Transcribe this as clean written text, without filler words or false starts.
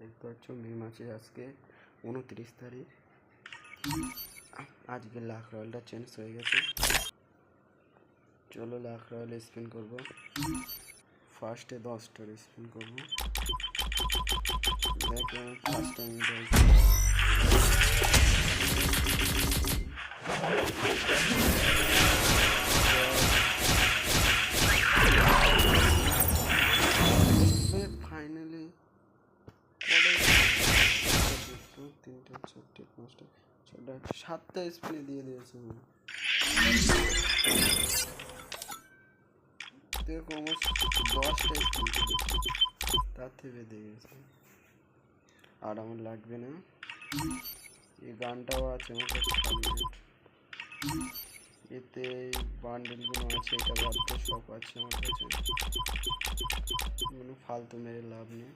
দেখতে পাচ্ছ মে মাসে আজকে 29 তারিখ। আজকে লাখ রয়্যালটা চেঞ্জ হয়ে গেছে। চলো লাখ রয়্যাল স্পিন করবো। ফার্স্টে 10টার স্পিন করবো। দেখো ফার্স্ট টাইম ফাইনালি 3টে 4টে 5টে 6টা 7টা স্পিনে দিয়ে দিয়েছে। দেখো অলমোস্ট 10টা স্পিন করেছে, তার থেকে দিয়ে গেছে। আর আমার লাগবে না। এই গানটাও আছে আমার কাছে, এতে বান্ডেলগুলো আছে, এটা বাদ দিয়ে সব আছে আমার কাছে। ফালতু মেরে লাভ নেই।